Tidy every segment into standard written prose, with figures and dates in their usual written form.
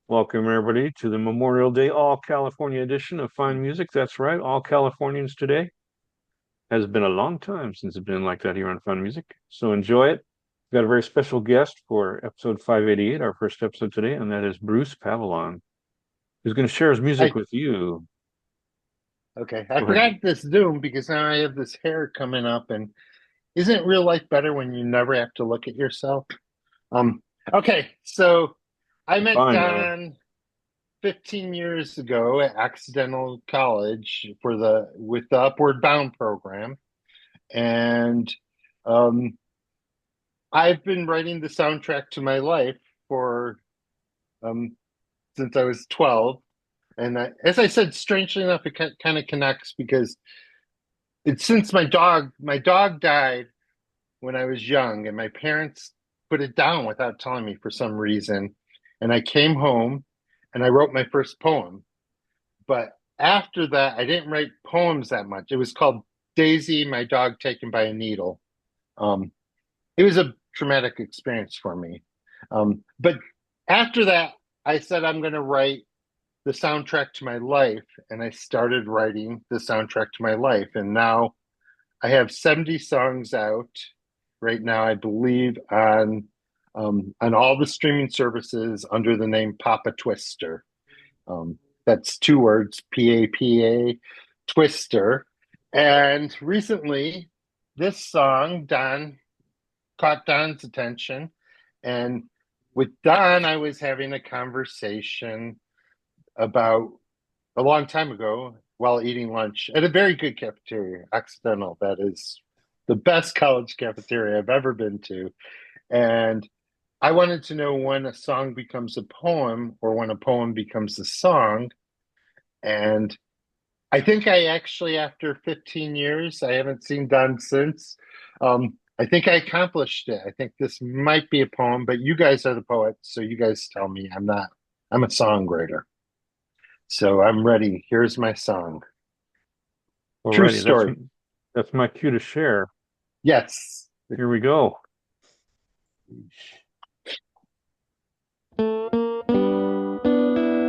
Welcome, everybody, to the Memorial Day All California edition of Fine Music. That's right, all Californians today. Has been a long time since it's been like that here on Fine Music. So enjoy it. We've got a very special guest for episode 588, our first episode today, and that is Bruce Pavalon, who's going to share his music I with you. okay. I Go ahead. forgot this Zoom because now I have this hair coming up, and isn't real life better when you never have to look at yourself? Um, okay, so I met Fine, Marvin. Don 15 years ago at Accidental College for the with the Upward Bound program, and um, I've been writing the soundtrack to my life for um, since I was 12. And as I said, strangely enough, it kind of connects because it's since my dog died when I was young, and my parents put it down without telling me for some reason. And I came home and I wrote my first poem. But after that, I didn't write poems that much. It was called Daisy, My Dog Taken by a Needle. Um, it was a traumatic experience for me. But after that, I said I'm going to write the soundtrack to my life, and I started writing the soundtrack to my life. And now I have 70 songs out right now, I believe, on all the streaming services under the name Papa Twister. That's two words, Papa Twister. And recently, this song, Don, caught Don's attention. And with Don, I was having a conversation about a long time ago while eating lunch at a very good cafeteria, Accidental. That is the best college cafeteria I've ever been to. And I wanted to know when a song becomes a poem or when a poem becomes a song. And I think I actually, after 15 years, I haven't seen Don since. I think I accomplished it. I think this might be a poem, but you guys are the poets, so you guys tell me. I'm not, I'm a songwriter. So I'm ready. Here's my song. True Alrighty, that's story. that's my cue to share. Yes. Here we go.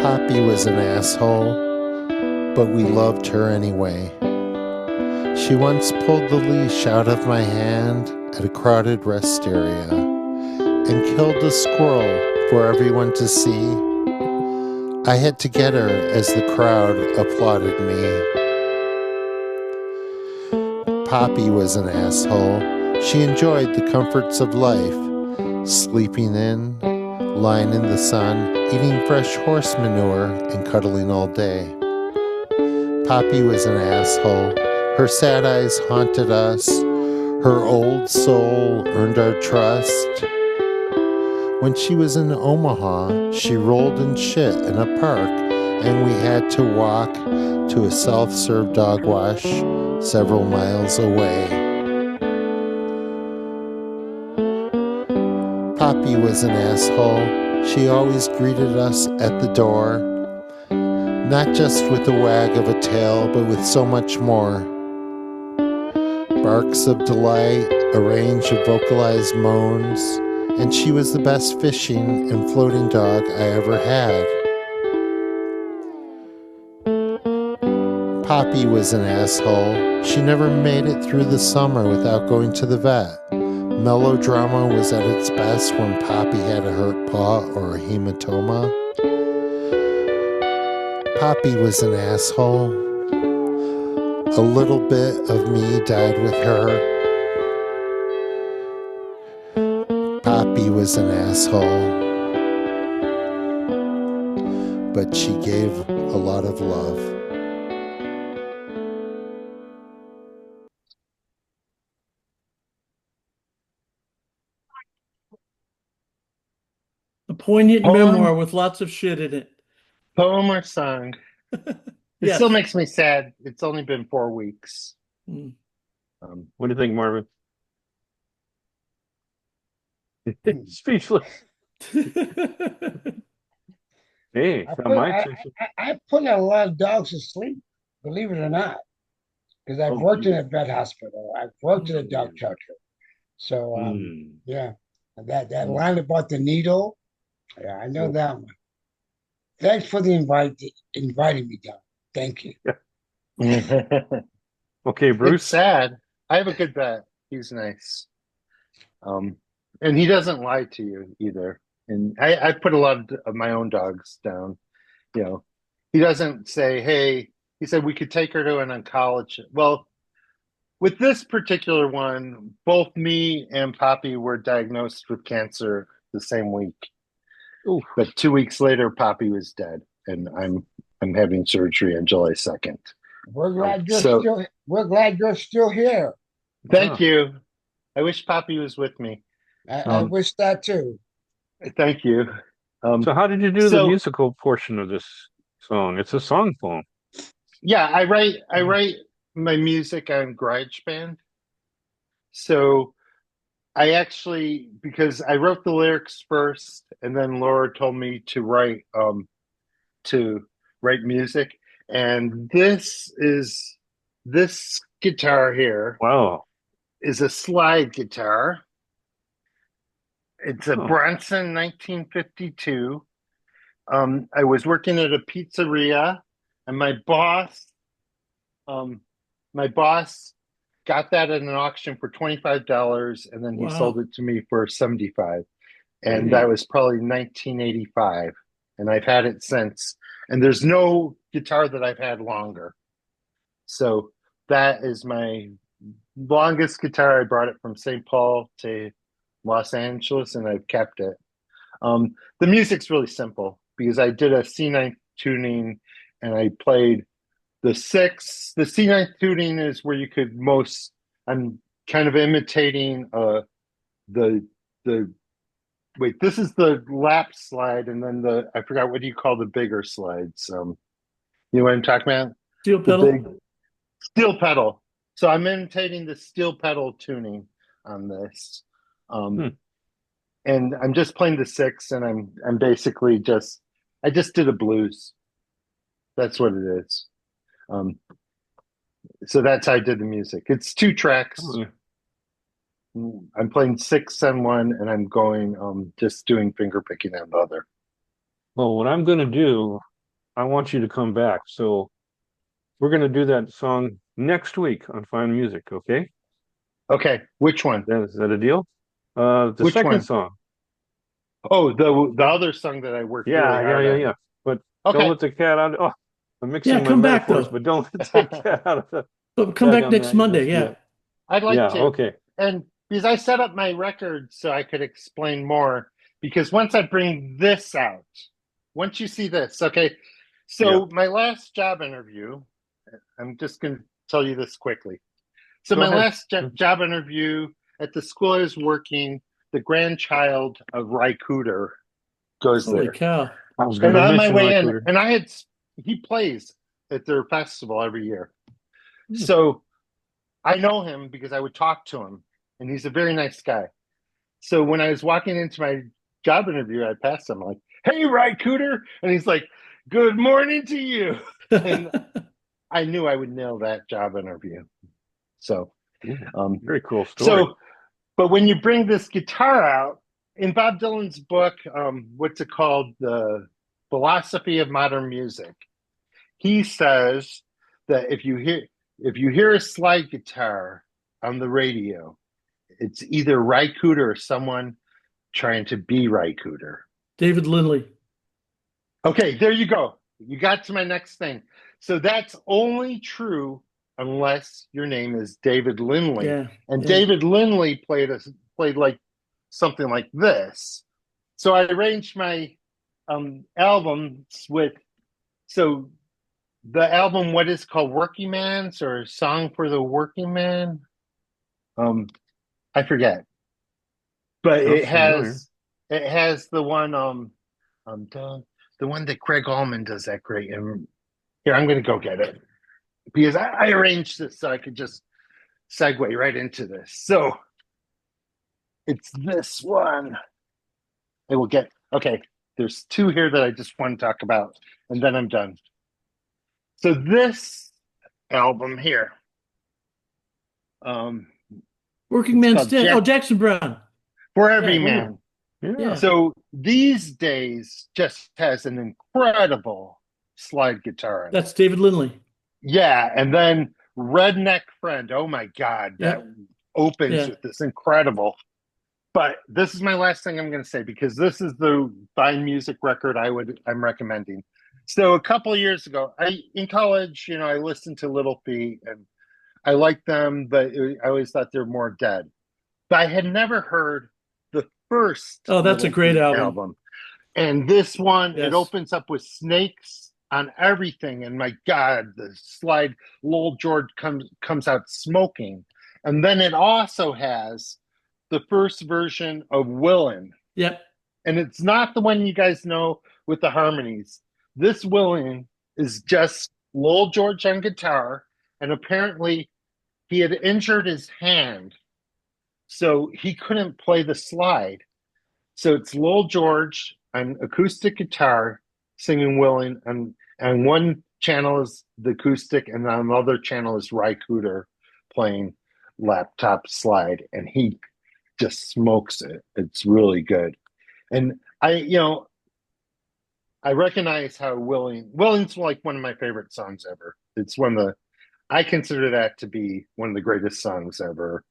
Poppy was an asshole, but we loved her anyway. She once pulled the leash out of my hand at a crowded rest area and killed a squirrel for everyone to see. I had to get her as the crowd applauded me. Poppy was an asshole. She enjoyed the comforts of life, sleeping in, lying in the sun, eating fresh horse manure, and cuddling all day. Poppy was an asshole. Her sad eyes haunted us. Her old soul earned our trust. When she was in Omaha, she rolled in shit in a park, and we had to walk to a self-serve dog wash several miles away. Poppy was an asshole. She always greeted us at the door, not just with a wag of a tail, but with so much more. Barks of delight, a range of vocalized moans, and she was the best fishing and floating dog I ever had. Poppy was an asshole. She never made it through the summer without going to the vet. Melodrama was at its best when Poppy had a hurt paw or a hematoma. Poppy was an asshole. A little bit of me died with her. Poppy was an asshole, but she gave a lot of love. A poignant memoir Poem, with lots of shit in it. poem or song? It still Yes. makes me sad. It's only been 4 weeks. Mm. Um, What do you think, Marvin? Speechless. Hey, I got put my I, attention. I put a lot of dogs to sleep, believe it or not, because I've Oh, worked in geez. a vet hospital. I've worked in a dog shelter. So Hmm. yeah, that Hmm. line about the needle, yeah, I know So that one. Thanks for inviting me down. Thank you. Okay, It's Bruce. sad. I have a good vet. He's nice. And he doesn't lie to you either. And I put a lot of my own dogs down. You know, he doesn't say, hey, he said we could take her to an oncologist. Well, with this particular one, both me and Poppy were diagnosed with cancer the same week. Ooh. But 2 weeks later, Poppy was dead, and I'm having surgery on July 2nd. We're glad you're still here. Thank you. I wish Poppy was with me. I wish that too. Thank you. So how did you do the musical portion of this song? It's a song poem. Yeah, I write my music on GarageBand. So I actually, because I wrote the lyrics first, and then Laura told me to write music. And this guitar here Wow. is a slide guitar. It's a Bronson 1952. I was working at a pizzeria, and my boss got that at an auction for $25, and then he sold it to me for $75. And that was probably 1985, and I've had it since. And there's no guitar that I've had longer. So that is my longest guitar. I brought it from St. Paul to Los Angeles, and I've kept it. The music's really simple because I did a C9 tuning, and I played the six. The C9 tuning is where you could most. I'm kind of imitating the. Wait, this is the lap slide, and then I forgot, what do you call the bigger slides? You know what I'm talking about? Steel pedal. Big steel pedal. So I'm imitating the steel pedal tuning on this. And I'm just playing the six, and I'm basically I just did a blues. That's what it is. So that's how I did the music. It's 2 tracks. I'm playing 6 on one, and I'm going just doing finger picking on the other. Well, what I'm going to do, I want you to come back. So we're going to do that song next week on Fine Music, okay? Okay, which one? Is that a deal? The Which second one? song. Oh, the other song that I worked really hard on. Yeah. But Okay. don't let the cat out. Oh, I'm mixing my come back, metaphors, though. but don't let the cat out of the. Come back next Monday. Yeah. I'd like to. Okay. And because I set up my record so I could explain more, because once I bring this out, once you see this, okay. So my last job interview, I'm just going to tell you this quickly. So my last job interview at the school I was working, the grandchild of Ry Cooder goes there. Holy cow. I was going And to on my mention way Ry in, Cooder. and he plays at their festival every year. So I know him because I would talk to him, and he's a very nice guy. So when I was walking into my job interview, I passed him like, "Hey, Ry Cooder," and he's like, "Good morning to you." And I knew I would nail that job interview. So, very cool story. So, but when you bring this guitar out in Bob Dylan's book, what's it called? The Philosophy of Modern Music. He says that if you hear a slide guitar on the radio, it's either Ry Cooder or someone trying to be Ry Cooder. David Lindley. Okay, there you go. You got to my next thing. So that's only true unless your name is David Lindley. David Lindley played like something like this. So I arranged my albums with the album, what is called Working Man's or Song for the Working Man. I forget, but it has the one the one that Craig Allman does that great. And here, I'm going to go get it because I arranged this so I could just segue right into this. So it's this one. I will get, okay, there's 2 here that I just want to talk about, and then I'm done. So this album here. Working Man's Dead. Jackson Browne. For Every Man. Yeah. So these days just has an incredible slide guitar in it. That's David Lindley. Yeah, and then Redneck Friend. Oh my God, that Yep. opens Yeah. with this incredible. But this is my last thing I'm going to say because this is the fine music record I'm recommending. So a couple of years ago, in college, I listened to Little Feat and I liked them, but I always thought they were more dead. But I had never heard the first Oh, that's a Little great Feat album. album. And this one, it Yes. opens up with snakes on everything. And my God, the slide, Lowell George comes out smoking. And then it also has the first version of Willin'. Yep. And it's not the one you guys know with the harmonies. This Willin' is just Lowell George on guitar. And apparently he had injured his hand, so he couldn't play the slide. So it's Lowell George on acoustic guitar singing Willin', and one channel is the acoustic, and on the other channel is Ry Cooder playing laptop slide, and he just smokes it. It's really good. And I recognize how Willing's like one of my favorite songs ever. It's I consider that to be one of the greatest songs ever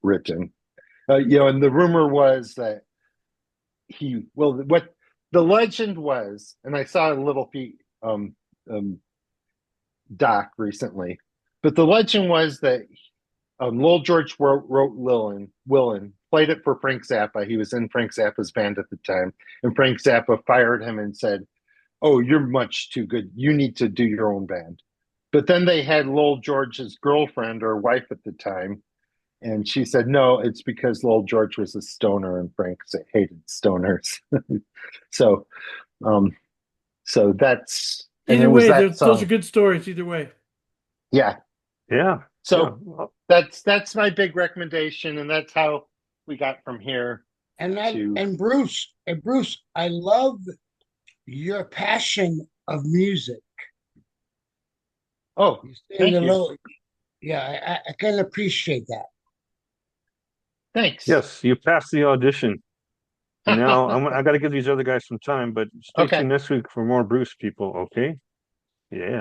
written. And the rumor was that what the legend was, and I saw a Little Feat doc recently, but the legend was that Lowell George wrote Willin', played it for Frank Zappa. He was in Frank Zappa's band at the time, and Frank Zappa fired him and said, "Oh, you're much too good. You need to do your own band." But then they had Lowell George's girlfriend or wife at the time, and she said, "No, it's because Lowell George was a stoner and Frank hated stoners." so, so that's and Either it was way, that those song. are good stories. Either way. Yeah. Yeah. So Yeah. that's my big recommendation, and that's how we got from here to. And Bruce, I love your passion of music. Oh, You thank sing a you. little, yeah, I can appreciate that. Thanks. Yes, you passed the audition. And now I got to give these other guys some time, but stay Okay. tuned next week for more Bruce people, okay? Yeah.